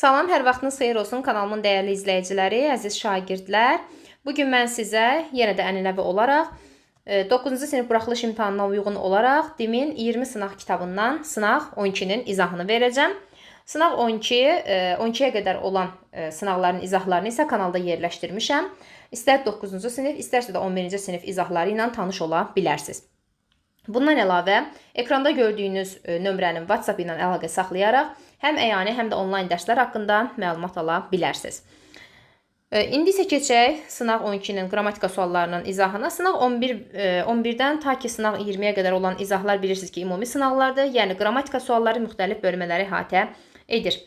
Salam, hər vaxtınız xeyir olsun kanalımın dəyərli izləyiciləri, əziz şagirdlər. Bugün mən sizə yenə də ənənəvi olaraq 9-cu sinif buraxılış imtahanına uyğun olaraq DİM-in 20 sınaq kitabından sınaq 12-nin izahını verəcəm. Sınaq 12-yə qədər olan sınaqların izahlarını isə kanalda yerləşdirmişəm. İstər 9-cu sinif, istərsə də 11-ci sinif izahları ilə tanış ola bilərsiniz. Bundan əlavə, ekranda gördüyünüz nömrənin WhatsApp ilə əlaqə saxlayaraq həm əyani, həm də onlayn dərslər haqqında məlumat ala bilərsiniz. İndi isə keçək sınaq 12-nin qrammatika suallarının izahına. Sınaq 11-dən ta ki sınaq 20-yə qədər olan izahlar bilirsiniz ki, ümumi sınaqlardır. Yəni, qrammatika sualları müxtəlif bölmələri əhatə edir.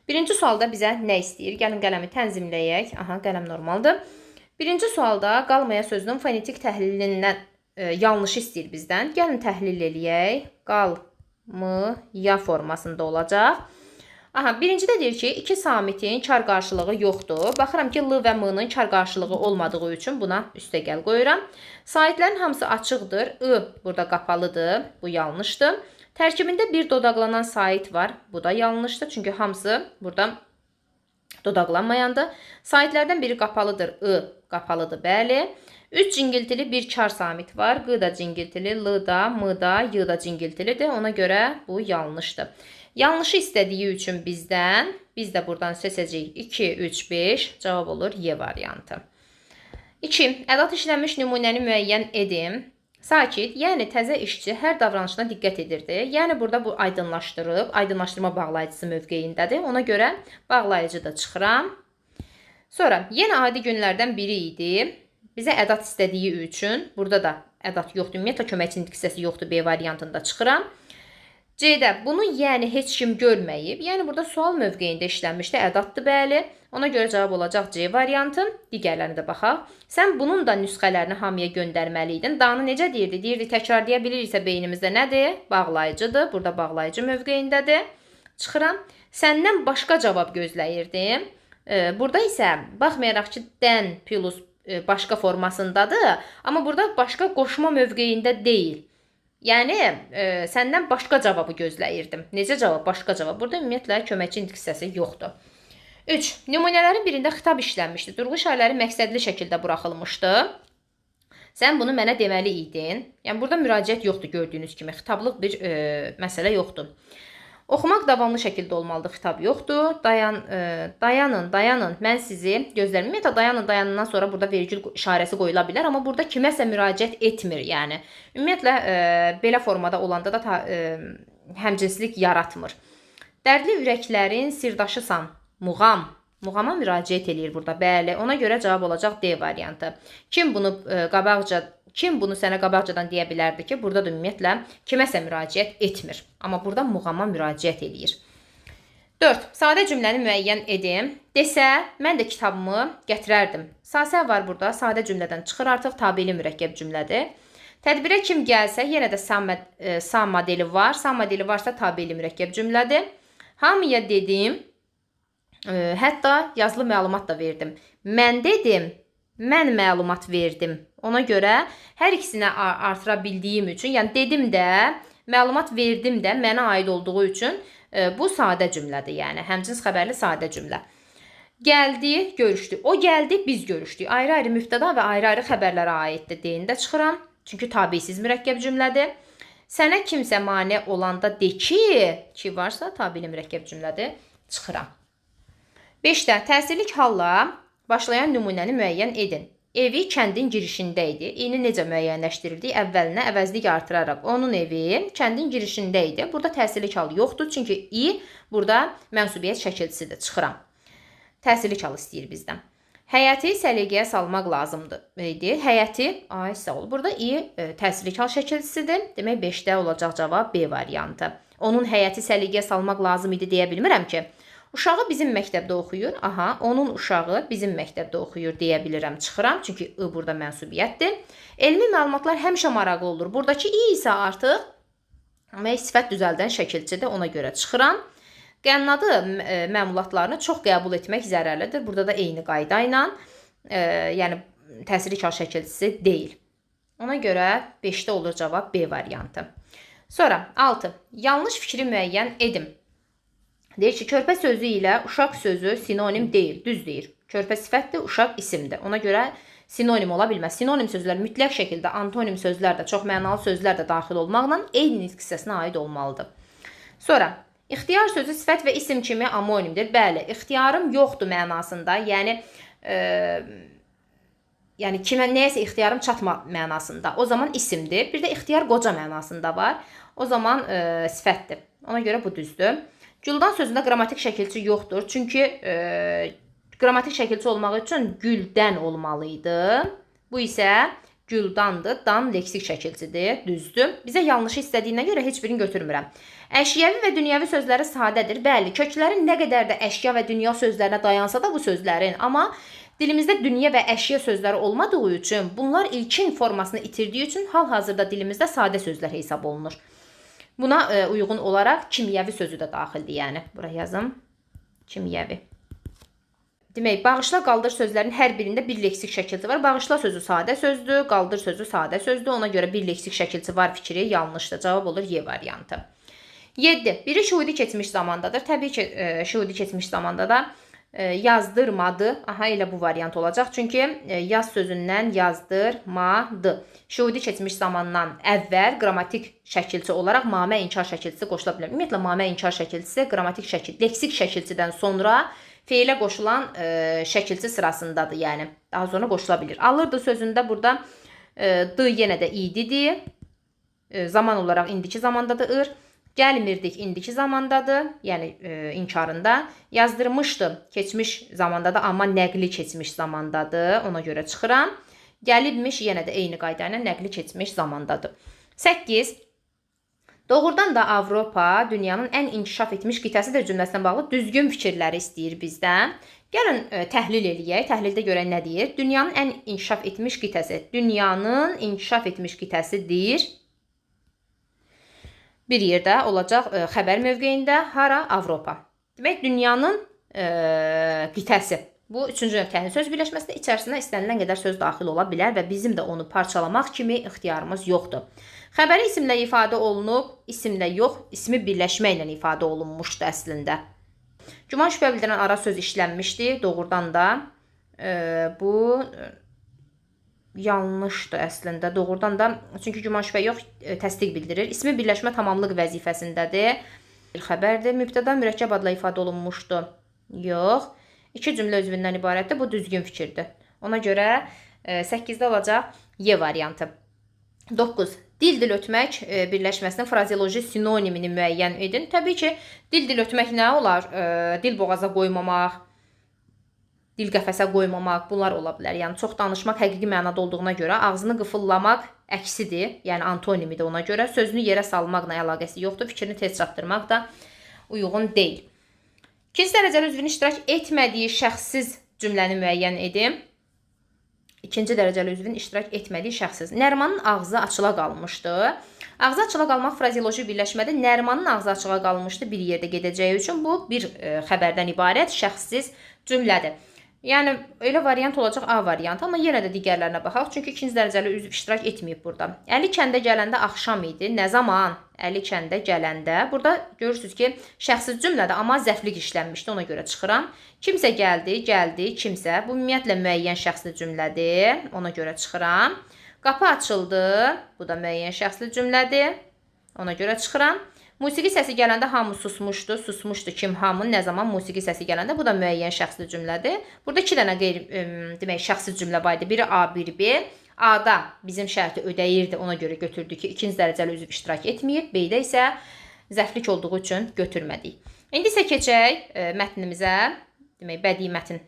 Birinci sualda bizə nə istəyir? Gəlin qələmi tənzimləyək. Aha, qələm normaldır. Birinci sualda qalmaya sözünün fonetik təhlilindən yanlışı istəyir bizdən. Gəlin təhlil eləyək. Qalmıya formasında olacaq. Aha, birincidə deyir ki, iki samitin kar qarşılığı yoxdur. Baxıram ki, l və m-nın kar qarşılığı olmadığı üçün buna üstəgəl qoyuram. Saitlərin hamısı açıqdır. I burada qapalıdır. Bu yanlışdır. Tərkibində bir dodaqlanan sait var. Bu da yanlışdır. Çünki hamısı burada dodaqlanmayandır. Saitlərdən biri qapalıdır. I qapalıdır, bəli. 3 cingiltili bir kar samit var. Q da cingiltili, L da, M da, Y da cingiltilidir. Ona görə bu yanlışdır. Yanlışı istədiyi üçün bizdən, biz də buradan seçəcəyik 2, 3, 5, cavab olur Y variantı. 2. Ədat işlənmiş nümunəni müəyyən edim. Sakit, yəni təzə işçi hər davranışına diqqət edirdi. Yəni burada bu aydınlaşdırıb, aydınlaşdırma bağlayıcısı mövqeyindədir. Ona görə bağlayıcı da çıxıram. Sonra, yenə adi günlərdən biri idi. Bizə ədat istədiyi üçün, burada da ədat yoxdur, ümumiyyətlə köməkçinin hissəsi yoxdur, B variantında çıxıram. C-də bunu yəni heç kim görməyib. Yəni burada sual mövqeyində işlənmişdi, ədatdır, bəli. Ona görə cavab olacaq C variantı. Digərlərinə də baxaq. Sən bunun da nüsxələrini hamıya göndərməliydin. Danı necə deyirdi? Deyirdi, təkrarlaya biliriksə beynimizdə nədir? Bağlayıcıdır. Burada bağlayıcı mövqeyindədir. Çıxıram. Səndən başqa cavab gözləyirdim. Burada isə baxmayaraq ki, dən plus başqa formasındadır. Amma burada başqa qoşma mövqeyində deyil. Yəni, səndən başqa cavabı gözləyirdim. Necə cavab? Başqa cavab. Burada ümumiyyətlə köməkçi hissəsi yoxdur. 3. Nümunələrin birində xitab işlənmişdi. Durğu işarələri məqsədli şəkildə buraxılmışdı. Sən bunu mənə deməli idin. Yəni, burada müraciət yoxdur gördüyünüz kimi. Xitablıq bir məsələ yoxdur. Oxumaq davamlı şəkildə olmalıdır, xitab yoxdur. Dayanın, mən sizi gözlərim. Ümumiyyətlə, dayanından sonra burada vergül işarəsi qoyula bilər, amma burada kiməsə müraciət etmir, yəni. Ümumiyyətlə, belə formada olanda da həmcinslik yaratmır. Dərdli ürəklərin sirdaşısan, muğam. Muğama müraciət eləyir burada, bəli. Ona görə cavab olacaq D variantı. Kim bunu sənə qabaqcadan deyə bilərdi ki, burada da ümumiyyətlə kiməsə müraciət etmir. Amma burada muğama müraciət eləyir. 4. Sadə cümləni müəyyən edim. Desə, mən də kitabımı gətirərdim. Sasə var burada, sadə cümlədən çıxır artıq, tabeli mürəkkəb cümlədir. Tədbirə kim gəlsə, yenə də sam modeli var. Sam modeli varsa tabeli mürəkkəb cümlədir. Hamıya dedim, hətta yazılı məlumat da verdim. Mən dedim, mən məlumat verdim. Ona görə hər ikisinə artıra bildiyim üçün, yəni dedim də, məlumat verdim də mənə aid olduğu üçün bu sadə cümlədir. Yəni həmcins xəbərli sadə cümlə. Gəldi, görüşdük. O gəldi, biz görüşdük. Ayrı-ayrı mübtəda və ayrı-ayrı xəbərlərə aiddir. Deyində çıxıram. Çünki tabisiz mürəkkəb cümlədir. Sənə kimsə mane olanda de ki varsa tabeli mürəkkəb cümlədir. Çıxıram. 5-də təsirlik halla başlayan nümunəni müəyyən edin. Evi kəndin girişində idi. İni necə müəyyənləşdirildi? Əvvəlinə əvəzlik artıraraq. Onun evi kəndin girişində idi. Burada təsirlik hal yoxdur. Çünki i burada mənsubiyyət şəkilçisidir. Çıxıram. Təsirlik hal istəyir bizdən. Həyəti səliqəyə salmaq lazımdır. Həyəti, ay sağ ol. Burada i təsirlik hal şəkilçisidir. Demək 5-də olacaq cavab B variantı. Onun həyəti səliqəyə salmaq lazım idi deyə bilmirəm ki. Uşağı bizim məktəbdə oxuyur. Aha, onun uşağı bizim məktəbdə oxuyur deyə bilirəm. Çıxıram, çünki I burada mənsubiyyətdir. Elmi məlumatlar həmişə maraqlı olur. Buradakı I isə artıq sifət düzəldən şəkilçidir. Ona görə çıxıram. Qənnadı məmulatlarını çox qəbul etmək zərərlidir. Burada da eyni qayda ilə, yəni təsirlik hal şəkilçisi deyil. Ona görə 5-də olur cavab B variantı. Sonra 6. Yanlış fikri müəyyən edim. Deyir ki, körpə sözü ilə uşaq sözü sinonim deyil, düz deyir. Körpə sifətdir, uşaq isimdir. Ona görə sinonim ola bilməz. Sinonim sözlər mütləq şəkildə antonim sözlər də, çoxmənalı sözlər də daxil olmaqla eyni nitq hissəsinə aid olmalıdır. Sonra, ixtiyar sözü sifət və isim kimi amonimdir. Bəli, ixtiyarım yoxdur mənasında, yəni kimə nəyəsə ixtiyarım çatma mənasında. O zaman isimdir. Bir də ixtiyar qoca mənasında var. O zaman sifətdir. Ona görə bu düzdür. Güldan sözündə qrammatik şəkilçi yoxdur. Çünki qrammatik şəkilçi olmaq üçün güldən olmalı idi. Bu isə güldandır. Dan leksik şəkilçidir. Düzdür. Bizə yanlışı istədiyinə görə heç birini götürmürəm. Əşyavi və dünyəvi sözləri sadədir. Bəli, kökləri nə qədər də əşya və dünya sözlərinə dayansa da bu sözlərin, amma dilimizdə dünya və əşya sözləri olmadığı üçün, bunlar ilkin formasını itirdiyi üçün hal-hazırda dilimizdə sadə sözlər hesab olunur. Buna uyğun olaraq kimyəvi sözü də daxildir, yəni. Bura yazım. Kimyəvi. Demək, bağışla, qaldır sözlərin hər birində bir leksik şəkilçi var. Bağışla sözü sadə sözdür, qaldır sözü sadə sözdür. Ona görə bir leksik şəkilçi var fikri yanlışdır. Cavab olur Y variantı. 7. Biri şuhudi keçmiş zamandadır. Təbii ki, şuhudi keçmiş zamanda da yazdırmadı. Aha, elə bu variant olacaq. Çünki yaz sözündən yazdırmadı. Şuhudi keçmiş zamandan əvvəl qrammatik şəkilçi olaraq mamə inkar şəkilçisi qoşula bilər. Ümumiyyətlə, mamə inkar şəkilçisi qrammatik şəkil, leksik şəkilçidən sonra feilə qoşulan şəkilçi sırasındadır. Yəni, daha sonra qoşula bilir. Alırdı sözündə burada d yenə də ididir. Zaman olaraq indiki zamandadır. Gəlmirdik indiki zamandadır, yəni inkarında. Yazdırmışdı keçmiş zamandadır, amma nəqli keçmiş zamandadır. Ona görə çıxıram. Gəlibmiş yenə də eyni qayda ilə nəqli keçmiş zamandadır. 8. Doğrudan da Avropa dünyanın ən inkişaf etmiş qitəsidir cümləsinə bağlı düzgün fikirləri istəyir bizdən. Gəlin təhlil eləyək. Təhlildə görək nə deyir? Dünyanın ən inkişaf etmiş qitəsi. Dünyanın inkişaf etmiş qitəsidir. Bir yerdə olacaq xəbər mövqeyində. Hara? Avropa. Demək, dünyanın qitəsi. Bu, üçüncü növ təhlil söz birləşməsində içərisinə istənilən qədər söz daxil ola bilər və bizim də onu parçalamaq kimi ixtiyarımız yoxdur. Xəbəri isimlə ifadə olunub, isimlə yox, ismi birləşməklə ifadə olunmuşdur əslində. Güman şübhə bildirən ara söz işlənmişdi. Doğrudan da bu yanlışdır əslində. Doğrudan da, çünki güman şübhə yox, təsdiq bildirir. İsmi birləşmə tamamlıq vəzifəsindədir. Bir xəbərdir. Mübtəda mürəkkəb adla ifadə olunmuşdu. Yox. 2 cümlə özündən ibarətdir. Bu düzgün fikirdir. Ona görə 8-də olacaq Y variantı. 9. Dil-dil ötmək birləşməsinin frazeoloji sinonimini müəyyən edin. Təbii ki, dil-dil ötmək nə olar? Dil boğaza qoymamaq, dil qəfəsə qoymamaq, bunlar ola bilər. Yəni, çox danışmaq həqiqi mənada olduğuna görə ağzını qıfıllamaq əksidir, yəni antonimidir ona görə. Sözünü yerə salmaqla əlaqəsi yoxdur, fikrini tez çatdırmaq da uyğun deyil. İkinci dərəcəli üzvün iştirak etmədiyi şəxssiz cümləni müəyyən edin. İkinci dərəcəli üzvün iştirak etmədiyi şəxssiz. Nərimanın ağzı açıla qalmışdı. Ağzı açıla qalmaq frazeoloji birləşmədə Nərimanın ağzı açığa qalmışdı bir yerdə gedəcəyi üçün bu bir xəbərdən ibarət şəxssiz cümlədir. Yəni, elə variant olacaq A variantı, amma yenə də digərlərinə baxaq. Çünki ikinci dərəcəli üzv iştirak etməyib burada. Əli kəndə gələndə axşam idi. Nə zaman? Əli kəndə gələndə. Burada görürsünüz ki, şəxsiz cümlədə, amma zəflik işlənmişdi. Ona görə çıxıram. Kimsə gəldi, gəldi, kimsə. Bu, ümumiyyətlə, müəyyən şəxsli cümlədir. Ona görə çıxıram. Qapı açıldı. Bu da müəyyən şəxsli cümlədir. Ona görə çıxıram. Musiqi səsi gələndə hamı susmuşdu. Susmuşdu kim? Hamı. Nə zaman? Musiqi səsi gələndə. Bu da müəyyən şəxsli cümlədir. Burada 2 dənə demək, şəxsiz cümlə var idi. Biri A, biri B. A-da bizim şərti ödəyirdi. Ona görə götürdük ki, ikinci dərəcəli üzv iştirak etməyib. B-də isə zəflik olduğu üçün götürmədik. İndi isə keçək mətnimizə. Demək, bədii mətn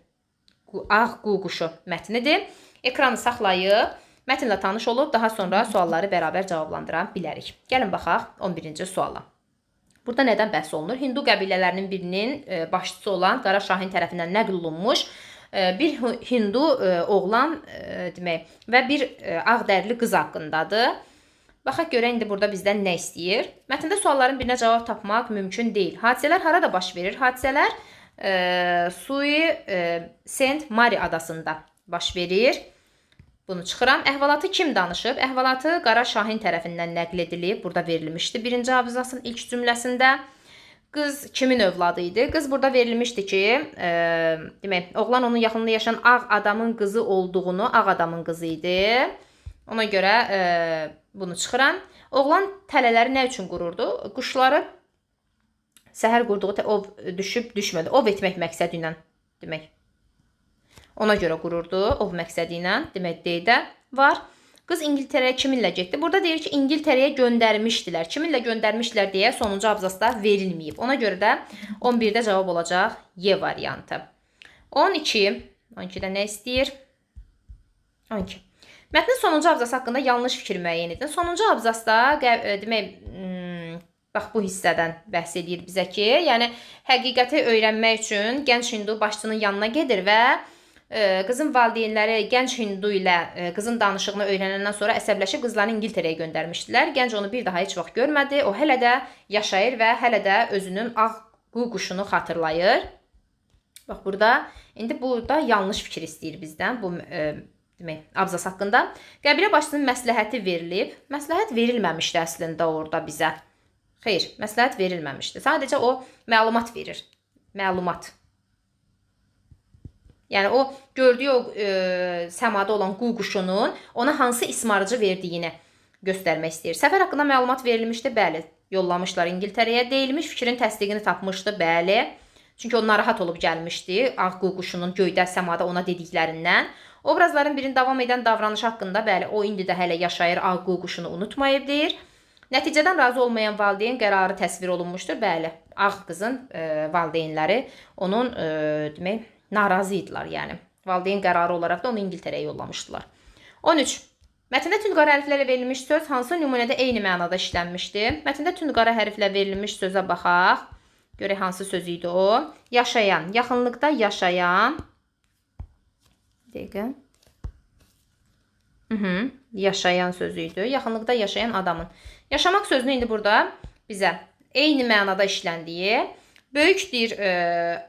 Ağ Quşu mətnidir. Ekranı saxlayıb, mətnlə tanış olub, daha sonra sualları bərabər cavablandıra bilərik. Gəlin baxaq 11-ci suala. Burada nədən bəhs olunur? Hindu qəbilələrinin birinin başçısı olan Qara Şahin tərəfindən nəql olunmuş bir Hindu oğlan demək və bir ağdərli qız haqqındadır. Baxaq görək indi burada bizdən nə istəyir? Mətndə sualların birinə cavab tapmaq mümkün deyil. Hadisələr harada baş verir? Hadisələr Saint Mary adasında baş verir. Bunu çıxıram. Əhvalatı kim danışıb? Əhvalatı Qara Şahin tərəfindən nəql edilib. Burada verilmişdi birinci abzasın ilk cümləsində. qız kimin övladı idi? Qız burada verilmişdi ki, demək, oğlan onun yaxınında yaşayan ağ adamın qızı olduğunu, ağ adamın qızı idi. Ona görə bunu çıxıram. Oğlan tələləri nə üçün qururdu? Quşları səhər qurduğu ov düşüb düşmədi. Ov etmək məqsədi ilə, demək. Ona görə qururdu, ov məqsədi ilə, demək, D-də var. Qız İngiltərəyə kiminlə getdi? Burada deyir ki, İngiltərəyə göndərmişdilər. Kiminlə göndərmişdilər deyə sonuncu abzasda verilməyib. Ona görə də 11-də cavab olacaq Y variantı. 12. 12-də nə istəyir? 12. Mətnin sonuncu abzası haqqında yanlış fikir müəyyən edin. Sonuncu abzasda demək, bax bu hissədən bəhs edir bizə ki, yəni həqiqəti öyrənmək üçün gənc hindu başçının yanına gedir və qızın valideynləri gənc hindu ilə qızın danışığını öyrənəndən sonra əsəbləşib qızlarını İngiltərəyə göndərmişdilər. Gənc onu bir daha heç vaxt görmədi. O hələ də yaşayır və hələ də özünün ağ quşunu xatırlayır. Bax burada, indi burada yanlış fikir istəyir bizdən bu demək, abzas haqqında. Qəbilə başçısının məsləhəti verilib. Məsləhət verilməmişdi əslində orada bizə. Xeyr, məsləhət verilməmişdi. Sadəcə o məlumat verir. Məlumat. Yəni o gördüyü o səmada olan quşunun ona hansı ismarıcı verdiyini göstərmək istəyir. Səfər haqqında məlumat verilmişdi, bəli. Yollamışlar İngiltərəyə. Deyilmiş fikrin təsdiqini tapmışdı, bəli. Çünki o narahat olub gəlmişdi ağ quşunun göydə səmada ona dediklərindən. Obrazların birinin davam edən davranışı haqqında, bəli, o indi də hələ yaşayır, ağ quşunu unutmayıb deyir. Nəticədən razı olmayan valideyn qərarı təsvir olunmuşdur, bəli. Ağ qızın valideynləri onun demək, narazı idilər, yəni. Valideyn qərarı olaraq da onu İngiltərəyə yollamışdılar. 13. Mətndə tünd-qara hərflərlə verilmiş söz hansı nümunədə eyni mənada işlənmişdi? Mətndə tünd-qara hərflə verilmiş sözə baxaq. Görək hansı söz idi o? Yaşayan, yaxınlıqda yaşayan. Dəqiqə. Yaşayan sözü idi. Yaxınlıqda yaşayan adamın. Yaşamaq sözünü indi burada bizə eyni mənada işləndiyi. Böyük deyir,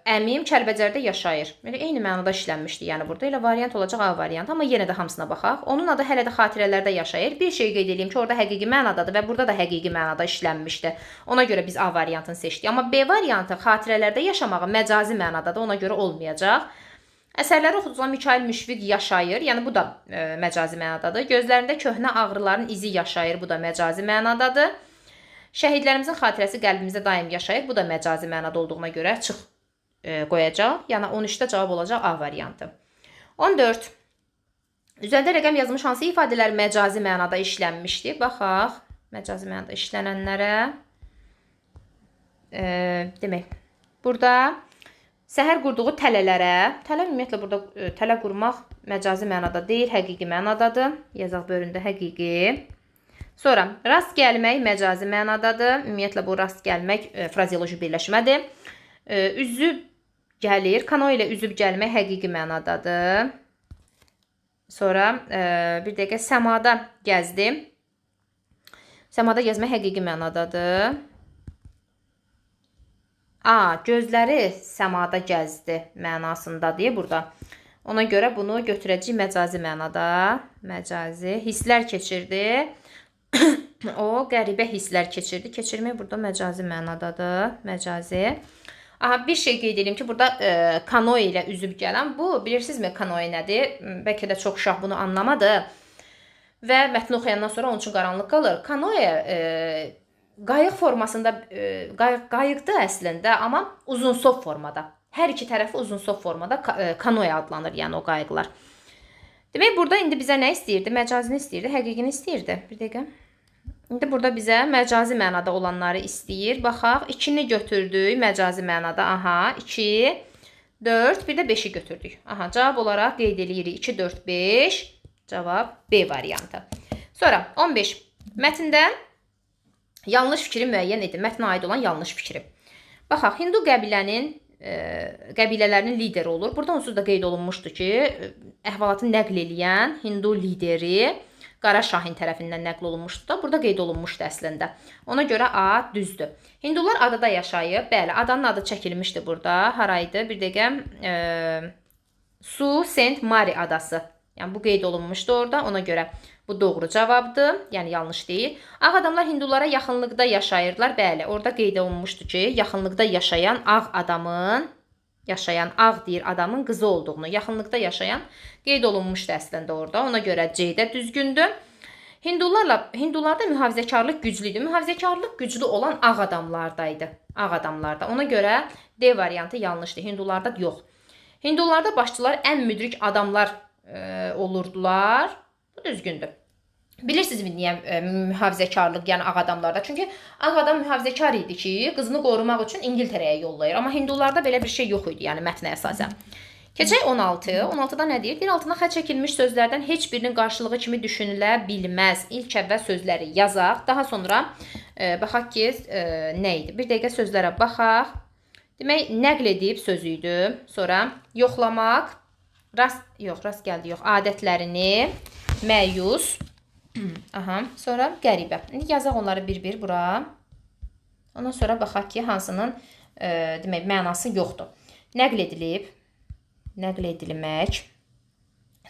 əmim Kəlbəcərdə yaşayır. Eyni mənada işlənmişdi, yəni burada elə variant olacaq A variantı, amma yenə də hamısına baxaq. Onun adı hələ də xatirələrdə yaşayır. Bir şey qeyd edeyim ki, orada həqiqi mənadadır və burada da həqiqi mənada işlənmişdi. Ona görə biz A variantını seçdik. Amma B variantı xatirələrdə yaşamağı məcazi mənadadır, ona görə olmayacaq. Əsərləri oxudulan Mikail Müşfiq yaşayır, yəni bu da məcazi mənadadır. Gözlərində köhnə ağrıların izi yaşayır, bu da məcazi mənadadır. Şəhidlərimizin xatirəsi qəlbimizdə daim yaşayır. Bu da məcazi mənada olduğuna görə çıx qoyacaq. Yəni 13-də cavab olacaq A variantı. 14. Üzərində rəqəm yazılmış hansı ifadələr məcazi mənada işlənmişdi? Baxaq, məcazi mənada işlənənlərə. Demək, burada səhər qurduğu tələlərə, tələ ümumiyyətlə burada tələ qurmaq məcazi mənada deyil, həqiqi mənadadır. Yazaq bölündə həqiqi. Sonra, rast gəlmək məcazi mənadadır. Ümumiyyətlə, bu rast gəlmək frazeoloji birləşmədir. Üzüb gəlir. Kano ilə üzüb gəlmək həqiqi mənadadır. Sonra, bir dəqiqə, səmada gəzdi. Səmada gəzmək həqiqi mənadadır. Gözləri səmada gəzdi mənasındadır burada. Ona görə bunu götürəcək məcazi mənada. Məcazi. Hisslər keçirdi. O qəribə hisslər keçirdi. Keçirmək burada məcazi mənadadır. Məcazi. Bir şey qeyd edeyim ki, burada kano ilə üzüb gələn bu, bilirsinizmi kanoe nədir? Bəlkə də çox uşaq bunu anlamadı və mətni oxuyandan sonra onun üçün qaranlıq qalır. Kanoe qayıq formasında, qayıqdır əslində, amma uzunsov formada. Hər iki tərəfi uzunsov formada kanoe adlanır, yəni o qayıqlar. Demək, burada indi bizə nə istəyirdi? Məcazini istəyirdi, həqiqini istəyirdi. Bir dəqiqə. İndi burada bizə məcazi mənada olanları istəyir. Baxaq, 2-ni götürdük məcazi mənada. 2, 4, bir də 5-i götürdük. Cavab olaraq qeyd edirik. 2, 4, 5. Cavab B variantı. Sonra 15. Mətndə yanlış fikri müəyyən edin. Mətnə aid olan yanlış fikri. Baxaq, Hindu qəbilələrinin lideri olur. Burada onsuz da qeyd olunmuşdu ki, əhvalatı nəql edən Hindu lideri Qara Şahin tərəfindən nəql olunmuşdu da, burada qeyd olunmuşdu əslində. Ona görə A düzdür. Hindular adada yaşayıb. Bəli, adanın adı çəkilmişdi burada. Haraydı? Bir dəqiqə. Su Saint Mary adası Yəni bu qeyd olunmuşdu orada. Ona görə bu doğru cavabdır. Yəni yanlış deyil. Ağ adamlar hindulara yaxınlıqda yaşayırlar. Bəli, orada qeyd olunmuşdu ki, yaxınlıqda yaşayan ağ deyir adamın qızı olduğunu, yaxınlıqda yaşayan qeyd olunmuşdu əslində orada. Ona görə C də düzgündür. Hindularda mühafizəkarlıq güclüydü. Mühafizəkarlıq güclü olan ağ adamlardaydı. Ağ adamlarda. Ona görə D variantı yanlışdır. Hindularda yox. Hindularda başçılar ən müdrik adamlar olurdular. Bu düzgündür. Bilirsiniz niyə mühafizəkarlıq, yəni ağ adamlarda? Çünki ağ adam mühafizəkar idi ki, qızını qorumaq üçün İngiltərəyə yollayır. Amma hindularda belə bir şey yox idi, yəni mətnə əsasən. Keçək 16. 16-da nə deyir? Deyir, altına xətt çəkilmiş sözlərdən heç birinin qarşılığı kimi düşünülə bilməz. İlk əvvəl sözləri yazaq. Daha sonra baxaq ki, nə idi? Bir dəqiqə sözlərə baxaq. Demək, nəql edib sözü idi. Sonra yoxlamaq, rast gəldi, yox, adətlərini, məyus, sonra qəribə. İndi yazaq onları bir-bir bura. Ondan sonra baxaq ki, hansının demək, mənası yoxdur. Nəql edilib, nəql edilmək,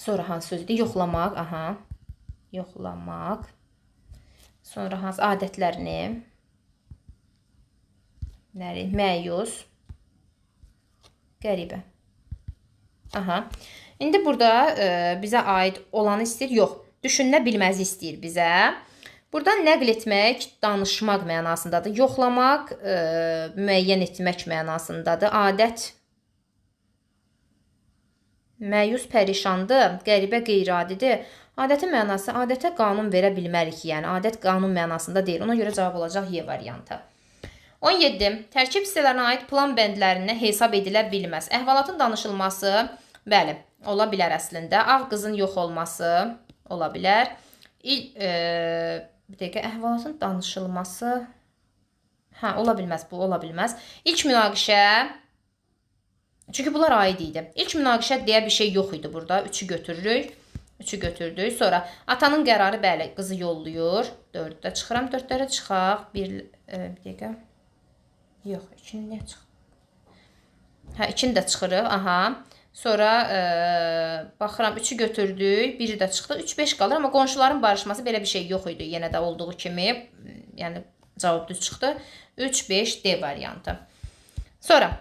sonra hansı sözdür? Yoxlamaq, yoxlamaq, sonra hansı adətlərini, məyus, qəribə. İndi burada bizə aid olanı istəyir, yox, düşünə bilməzi istəyir bizə. Burada nəql etmək, danışmaq mənasındadır. Yoxlamaq, müəyyən etmək mənasındadır. Adət, məyus pərişandır, qəribə qeyri-adidir. Adətin mənası, adətə qanun verə bilmərik, yəni adət qanun mənasında deyil. Ona görə cavab olacaq Y variantı. 17. Tərkib hissələrinə aid plan bəndlərinə hesab edilə bilməz. Əhvalatın danışılması, bəli, ola bilər əslində. Ağ qızın yox olması ola bilər. Bir dəqiqə, əhvalatın danışılması, ola bilməz, bu ola bilməz. İlk münaqişə, çünki bunlar aid idi. İlk münaqişə deyə bir şey yox idi burada. 3-ü götürdük. Sonra atanın qərarı, bəli, qızı yollayır. 4-də çıxıram, 4-lərə çıxaq. Bir dəqiqə. Yox, 2-ni niyə çıxır? 2-ni də çıxırıq, Sonra baxıram, 3-ü götürdük, 1-i də çıxdı, 3-5 qalır. Amma qonşuların barışması belə bir şey yox idi. Yenə də olduğu kimi, yəni cavab düz çıxdı. 3-5 D variantı. Sonra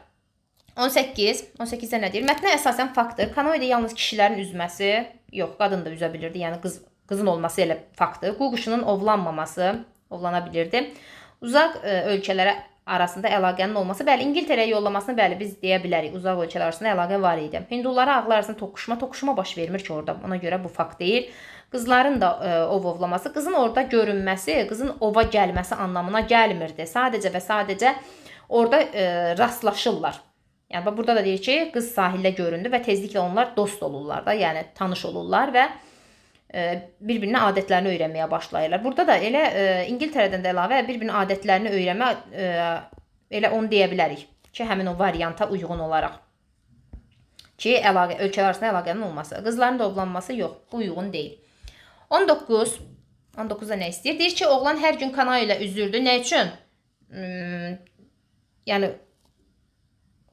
18. 18-də nə deyir? Mətnə əsasən faktdır. Kanoedə yalnız kişilərin üzməsi, yox, qadın da üzə bilirdi. Yəni qızın olması elə faktdır. Qu quşunun ovlana bilirdi. Uzaq ölkələrə arasında əlaqənin olması, bəli, İngiltərəyə yollamasını, bəli, biz deyə bilərik. Uzaq ölkələr arasında əlaqə var idi. Hindulara ağlar arasında toqquşma baş vermir ki orada. Ona görə bu fakt deyil. Qızların da ovlaması, qızın orada görünməsi, qızın ova gəlməsi anlamına gəlmirdi. Sadəcə və sadəcə orada rastlaşırlar. Yəni burada da deyir ki, qız sahildə göründü və tezliklə onlar dost olurlar da, yəni tanış olurlar və bir-birinin adətlərini öyrənməyə başlayırlar. Burada da elə İngiltərədən də əlavə bir-birinin adətlərini öyrənmə elə onu deyə bilərik ki, həmin o varianta uyğun olaraq ki, ölkələr arasında əlaqənin olması. Qızların da ovlanması yox, bu uyğun deyil. 19. 19-da nə istəyir? Deyir ki, oğlan hər gün kano ilə üzürdü. Nə üçün? Yəni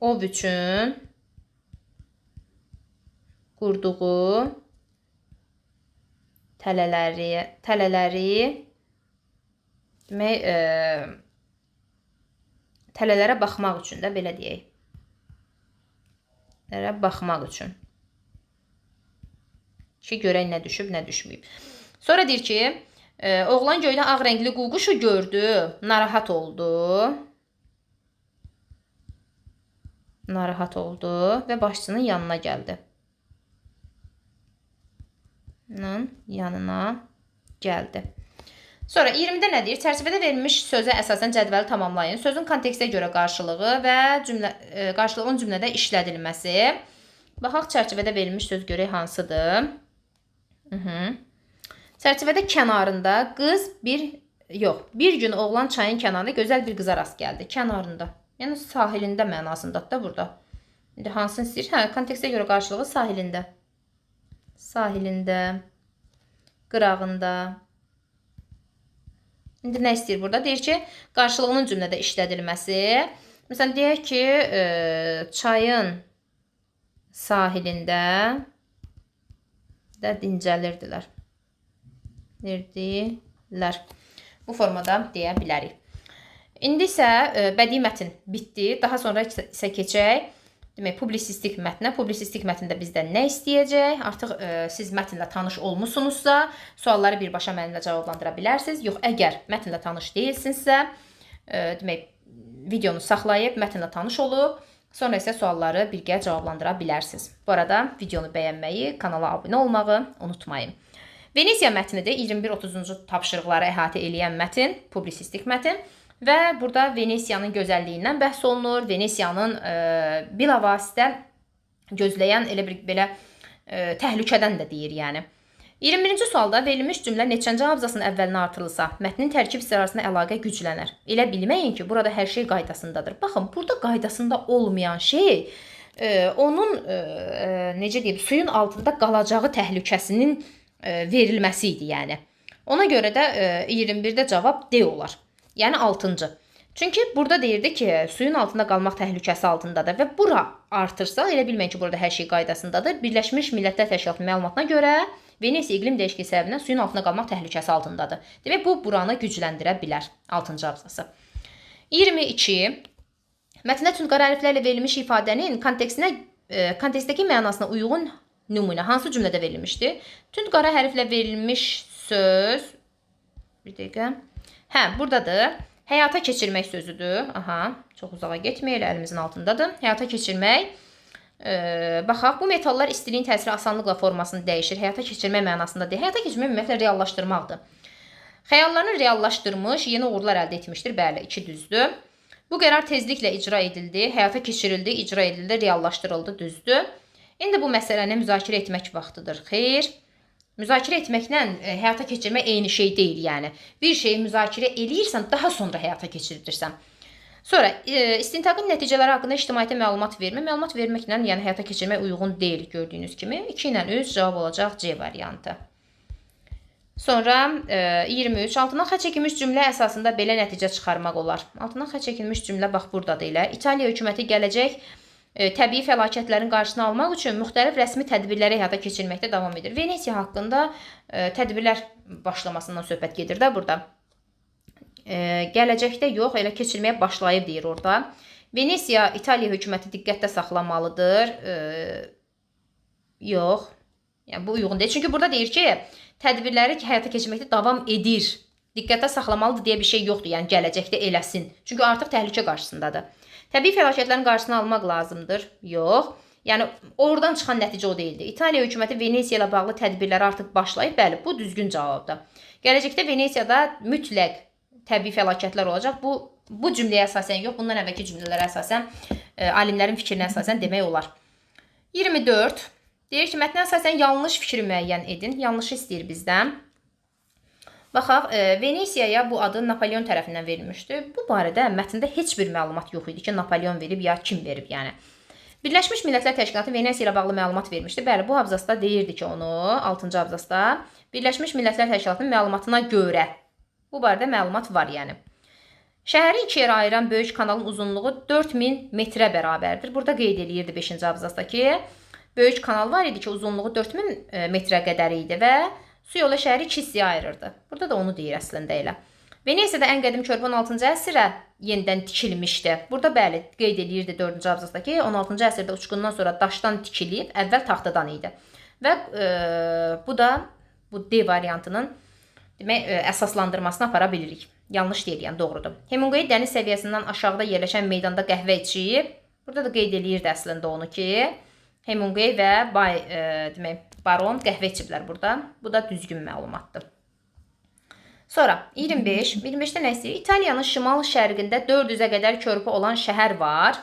ov üçün qurduğu tələləri demək, tələlərə baxmaq üçün də belə deyək. Tələlərə baxmaq üçün. Ki, görək nə düşüb, nə düşməyib. Sonra deyir ki, oğlan göydə ağ rəngli quşu gördü, narahat oldu və başçının yanına gəldi. Sonra 20-də nə deyir? Çərçivədə verilmiş sözə əsasən cədvəli tamamlayın. Sözün kontekstə görə qarşılığı və qarşılığın cümlədə işlədilməsi. Baxaq, çərçivədə verilmiş söz görək hansıdır? Çərçivədə kənarında qız bir gün oğlan çayın kənarında gözəl bir qıza rast gəldi. Kənarında. Yəni sahilində mənasındadır da burada. İndi hansını istəyir? Kontekstə görə qarşılığı sahilində. Sahilində, qırağında. İndi nə istəyir burada? Deyir ki, qarşılığının cümlədə işlədilməsi. Məsələn, deyək ki, çayın sahilində də dincəlirdilər. Bu formada deyə bilərik. İndi isə bədii mətn bitdi. Daha sonra isə keçək demək publisistik mətnə. Publisistik mətndə bizdən nə istəyəcək? Artıq siz mətnlə tanış olmusunuzsa, sualları birbaşa mənimlə cavablandıra bilərsiniz. Yox, əgər mətnlə tanış deyilsinizsə, demək videonu saxlayıb mətnlə tanış olub, sonra isə sualları birgə cavablandıra bilərsiniz. Bu arada videonu bəyənməyi, kanala abunə olmağı unutmayın. Venesiya mətnidir. 21-30-cu tapşırıqları əhatə eləyən mətn, publisistik mətn. Və burada Venesiyanın gözəlliyindən bəhs olunur. Venesiyanın bilavasitə gözləyən elə bir belə təhlükədən də deyir, yəni. 21-ci sualda verilmiş cümlə neçənci abzasının əvvəlinə artırılsa, mətnin tərkib hissələri arasında əlaqə güclənər. Elə bilməyin ki, burada hər şey qaydasındadır. Baxın, burada qaydasında olmayan şey onun necə deyim, suyun altında qalacağı təhlükəsinin verilməsi idi, yəni. Ona görə də 21-də cavab D olar. Yəni 6-cı. Çünki burada deyirdi ki, suyun altında qalmaq təhlükəsi altındadır və bura artırsa, elə bilməyin ki, burada hər şey qaydasındadır. Birləşmiş Millətlər Təşkilatının məlumatına görə Venesiya iqlim dəyişikliyi səbəbindən suyun altında qalmaq təhlükəsi altındadır. Demək, bu buranı gücləndirə bilər. 6-cı abzası. 22. Mətndə tündqara hərflərlə verilmiş ifadənin kontekstdəki mənasına uyğun nümunə hansı cümlədə verilmişdir? Tündqara hərflə verilmiş söz. Bir dəqiqə. Buradadır. Həyata keçirmək sözüdür. Aha, çox uzağa getməyək, əlimizin altındadır. Həyata keçirmək. Baxaq, bu metallar istiliyin təsiri asanlıqla formasını dəyişir. Həyata keçirmək mənasında deyil. Həyata keçirmək ümumiyyətlə reallaşdırmaqdır. Xəyallarını reallaşdırmış, yeni uğurlar əldə etmişdir. Bəli, 2 düzdür. Bu qərar tezliklə icra edildi, həyata keçirildi, icra edildi, reallaşdırıldı, düzdür. İndi bu məsələni müzakirə etmək vaxtıdır. Xeyr. Müzakirə etməklə həyata keçirmək eyni şey deyil, yəni. Bir şeyi müzakirə eləyirsən, daha sonra həyata keçirirsən. Sonra, istintaqın nəticələri haqqında ictimaiyyətə məlumat vermə. Məlumat verməklə, yəni həyata keçirmək uyğun deyil, gördüyünüz kimi. 2 ilə 3 cavab olacaq C variantı. Sonra, 23. Altından xətt çəkilmiş cümlə əsasında belə nəticə çıxarmaq olar. Altından xətt çəkilmiş cümlə, bax, buradadır elə. İtaliya hökuməti gələcək təbii fəlakətlərin qarşısını almaq üçün müxtəlif rəsmi tədbirləri həyata keçirməkdə davam edir. Venesiya haqqında tədbirlər başlamasından söhbət gedir də burada. Gələcəkdə yox, elə keçirməyə başlayıb deyir orada. Venesiya, İtaliya hökuməti diqqətdə saxlamalıdır. Yox, yəni bu uyğun deyil. Çünki burada deyir ki, tədbirləri həyata keçirməkdə davam edir. Diqqətdə saxlamalıdır deyə bir şey yoxdur, yəni gələcəkdə eləsin. Çünki artıq təhlükə qarşısındadır. Təbii fəlakətlərin qarşısını almaq lazımdır. Yox. Yəni, oradan çıxan nəticə o deyildi. İtaliya hökuməti Venesiya ilə bağlı tədbirləri artıq başlayıb. Bəli, bu düzgün cavabdır. Gələcəkdə Venesiyada mütləq təbii fəlakətlər olacaq. Bu cümləyə əsasən yox, bundan əvvəlki cümlələrə əsasən, alimlərin fikrinə əsasən demək olar. 24. Deyir ki, mətnə əsasən yanlış fikri müəyyən edin. Yanlışı istəyir bizdən. Baxaq, Venesiyaya bu adı Napoleon tərəfindən verilmişdir. Bu barədə mətndə heç bir məlumat yox idi ki, Napoleon verib ya kim verib, yəni. Birləşmiş Millətlər Təşkilatı Venesiya ilə bağlı məlumat vermişdi. Bəli, bu abzasda deyirdi ki, onu 6-cı abzasda Birləşmiş Millətlər Təşkilatının məlumatına görə bu barədə məlumat var, yəni. Şəhəri 2 yerə ayıran böyük kanalın uzunluğu 4000 metrə bərabərdir. Burada qeyd eləyirdi 5-ci abzasda ki, böyük kanal var idi ki, uzunluğu 4000 metrə qədər idi və su yolu şəhəri 2 hissəyə ayırırdı. Burada da onu deyir əslində elə. Venesiyada ən qədim körpü 16-cı əsrə yenidən tikilmişdi. Burada bəli, qeyd eləyirdi 4-cü abzasda ki, 16-cı əsrdə uçqundan sonra daşdan tikilib, əvvəl taxtadan idi. Və bu da bu D variantının demək, əsaslandırmasını apara bilirik. Yanlış deyil, yəni doğrudur. Hemingway dəniz səviyyəsindən aşağıda yerləşən meydanda qəhvə içib. Burada da qeyd eləyirdi əslində onu ki, Hemingway və demək, Baron qəhvə içiblər burada. Bu da düzgün məlumatdır. Sonra 25. 25-də nə istəyir? İtaliyanın şimal-şərqində 400-ə qədər körpü olan şəhər var.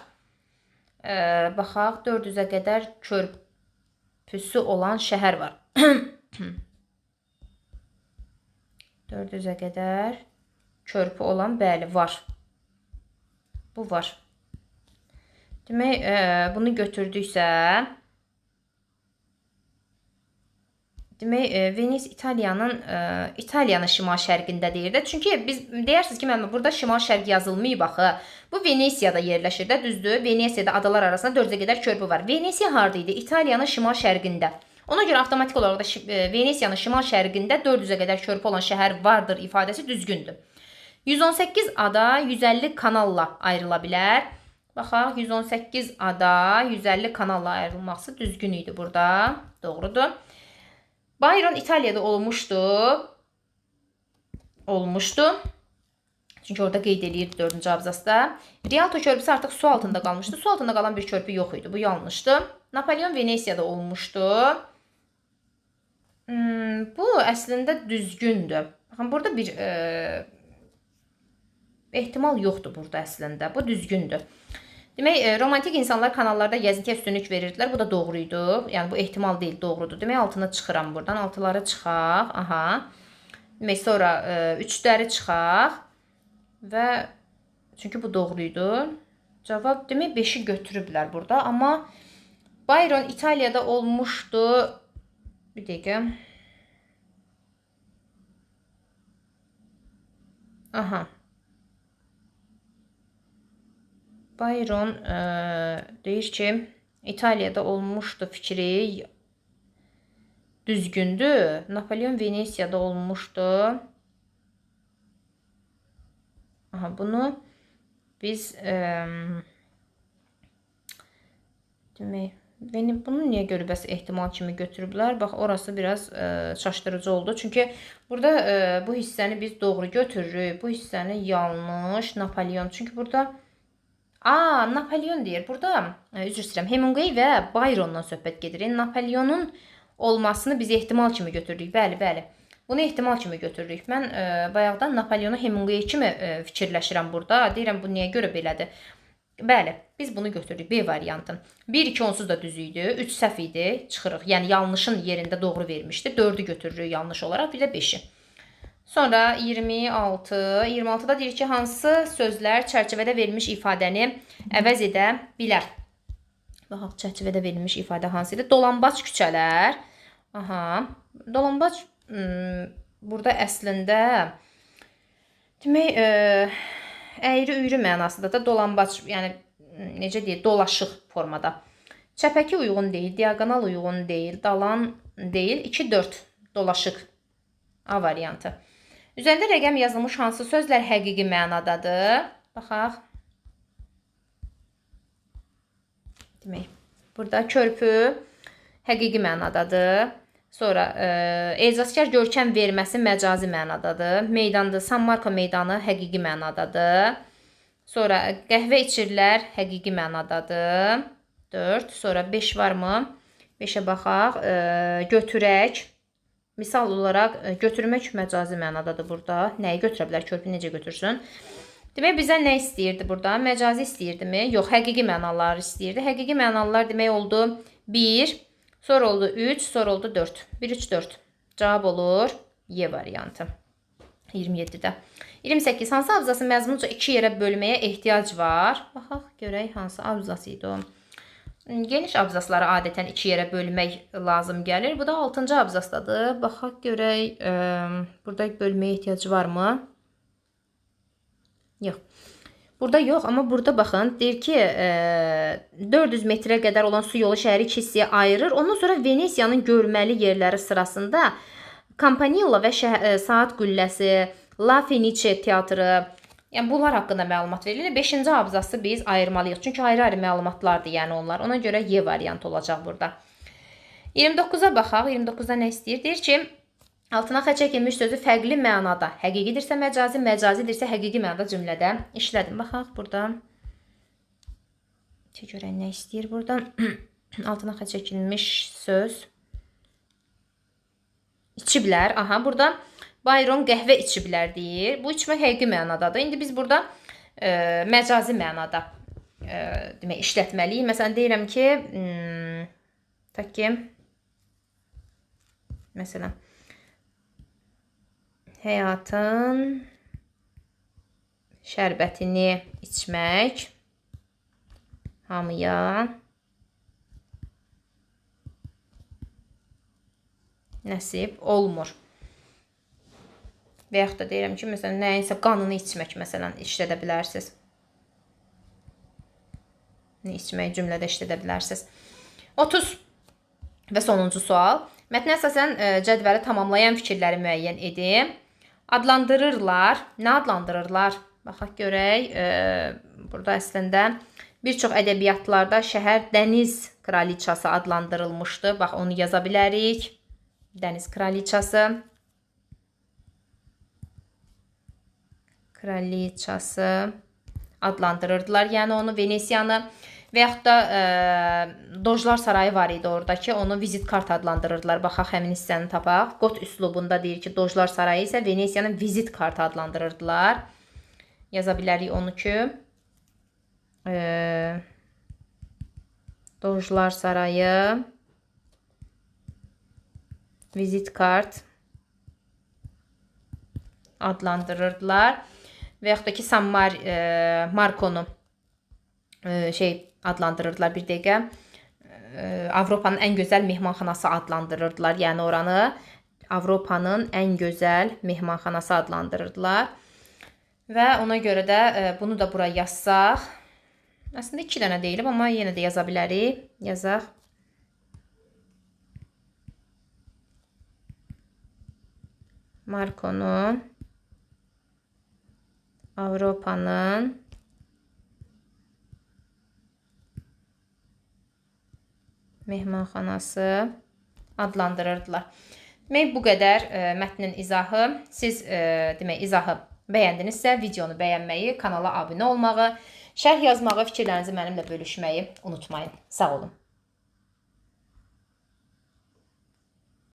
Baxaq, 400-ə qədər körpüsü olan şəhər var. 400-ə qədər körpü olan, bəli, var. Bu var. Demək, bunu götürdüksə, demək, Venice İtaliyanın şimal-şərqində deyir də. Çünki biz deyirsiniz ki, burada şimal-şərq yazılmayıb axı. Bu Venesiyada yerləşir də, düzdür. Venesiyada adalar arasında 400-ə qədər körpü var. Venesiya harada idi? İtaliyanın şimal-şərqində. Ona görə avtomatik olaraq da Venesiyanın şimal-şərqində 400-ə qədər körpü olan şəhər vardır ifadəsi düzgündür. 118 ada 150 kanalla ayrıla bilər. Baxaq, 118 ada 150 kanalla ayrılması düzgün idi burada. Doğrudur. Byron İtaliyada olmuşdu. Çünki orada qeyd edir 4-cü abzasda. Rialto körpüsü artıq su altında qalmışdı. Su altında qalan bir körpü yox idi. Bu yanlışdır. Napolyon Venesiyada olmuşdu. Bu əslində düzgündür. Baxın, burada bir ehtimal yoxdur burada əslində. Bu düzgündür. Demək, romantik insanlar kanallarda gəzintiyə üstünlük verirdilər. Bu da doğruydu. Yəni, bu ehtimal deyil, doğrudur. Demək, altına çıxıram buradan. Altıları çıxaq. Aha. Demək, sonra 3-ləri çıxaq. Və çünki bu doğruydu. Cavab demək 5-i götürüblər burada. Amma Byron İtaliyada olmuşdu. Bir dəqiqə. Aha. Byron deyir ki, İtaliyada olmuşdu fikri düzgündür. Napolyon Venesiyada olmuşdu. Aha, bunu biz demək, bunu niyə görə bəs ehtimal kimi götürüblər? Bax, orası biraz çaşdırıcı oldu. Çünki burada bu hissəni biz doğru götürürük. Bu hissəni yanlış. Napolyon. Çünki burada Napolyon deyir. Burada üzr istəyirəm. Hemingway və Byrondan söhbət gedir. Napolyonun olmasını biz ehtimal kimi götürürük. Bəli. Bunu ehtimal kimi götürürük. Mən bayaqdan Napolyonu Hemingway kimi fikirləşirəm burada. Deyirəm, bu niyə görə belədir? Bəli, biz bunu götürürük. B variantı. 1-2 onsuz da düz idi. 3 səhv idi. Çıxırıq. Yəni, yanlışın yerində doğru vermişdi. 4-ü götürürük yanlış olaraq. Bir də 5-i. Sonra 26. 26-da deyir ki, hansı sözlər çərçivədə verilmiş ifadəni əvəz edə bilər? Baxaq, çərçivədə verilmiş ifadə hansı idi? Dolambac küçələr. Aha. Dolambac burada əslində demək, əyri-üyrü mənasında da dolambac, yəni necə deyək, dolaşıq formada. Çəpəki uyğun deyil, diaqonal uyğun deyil, dalan deyil, 2-4 dolaşıq. A variantı. Üzərində rəqəm yazılmış hansı sözlər həqiqi mənadadır? Baxaq. Demək, burada körpü həqiqi mənadadır. Sonra ecazkar görkəm verməsi məcazi mənadadır. Meydandır, San Marco meydanı həqiqi mənadadır. Sonra qəhvə içirlər həqiqi mənadadır. 4. Sonra 5 varmı? 5-ə baxaq. Götürək. Misal olaraq götürmək məcazi mənadadır burada. Nəyi götürə bilər? Körpü necə götürsün? Demək, bizə nə istəyirdi burada? Məcazi istəyirdimi? Yox, həqiqi mənaları istəyirdi. Həqiqi mənalar demək oldu 1, sonra oldu 3, sonra oldu 4. 1, 3, 4. Cavab olur Y variantı. 27-də. 28. Hansı abzası məzmunca 2 yerə bölməyə ehtiyac var? Baxaq, görək hansı abzası idi o. Geniş abzasları adətən 2 yerə bölmək lazım gəlir. Bu da 6-cı abzasdadır. Baxaq, görək, burada bölməyə ehtiyacı varmı? Yox. Burada yox, amma burada baxın, deyir ki, 400 metrə qədər olan su yolu şəhəri 2 hissəyə ayırır. Ondan sonra Venesiyanın görməli yerləri sırasında Campanella və Saat Qülləsi, La Fenice teatrı, yəni bunlar haqqında məlumat verilir. 5-ci abzası biz ayırmalıyıq. Çünki ayrı-ayrı məlumatlardır, yəni onlar. Ona görə Y variantı olacaq burada. 29-a baxaq. 29-da nə istəyir? Deyir ki, altına xətt çəkilmiş sözü fərqli mənada həqiqidirsə məcazi, məcazidirsə həqiqi mənada cümlədə işlədim. Baxaq burada. Görək nə istəyir burada? Altına xətt çəkilmiş söz. İçiblər. Aha, burada Byron qəhvə içiblər deyir. Bu içmək həqiqi mənadadır. İndi biz burada məcazi mənada demək, işlətməliyik. Məsələn, deyirəm ki, tak ki, məsələn, həyatın şərbətini içmək hamıya nəsib olmur. Və yaxud da deyirəm ki, məsələn, nəyinsə qanını içmək, məsələn, işlədə bilərsiniz. İçmək cümlədə işlədə bilərsiniz. 30. Və sonuncu sual. Mətnə əsasən cədvəli tamamlayan fikirləri müəyyən edin. Adlandırırlar. Nə adlandırırlar? Baxaq görək. Burada əslində bir çox ədəbiyyatlarda şəhər dəniz kraliçası adlandırılmışdı. Bax, onu yaza bilərik. Dəniz kraliçası. Kraliçası adlandırırdılar. Yəni onu Venesiyanı və yaxud da Dojlar Sarayı var idi oradakı. Onu vizit kart adlandırırdılar. Baxaq, həmin hissəni tapaq. Got üslubunda deyir ki, Dojlar Sarayı isə Venesiyanın vizit kartı adlandırırdılar. Yaza bilərik onu ki. Dojlar Sarayı vizit kart adlandırırdılar. Və yaxud da ki, San Marconu adlandırırdılar bir dəqiqə. Avropanın ən gözəl mehmanxanası adlandırırdılar. Yəni oranı Avropanın ən gözəl mehmanxanası adlandırırdılar. Və ona görə də bunu da bura yazsaq. Əslində 2 dənə deyilib, amma yenə də yaza bilərik. Yazaq. Marconu Avropanın mehmanxanası adlandırırdılar. Demək, bu qədər mətnin izahı. Siz demək, izahı bəyəndinizsə, videonu bəyənməyi, kanala abunə olmağı, şərh yazmağı, fikirlərinizi mənimlə bölüşməyi unutmayın. Sağ olun.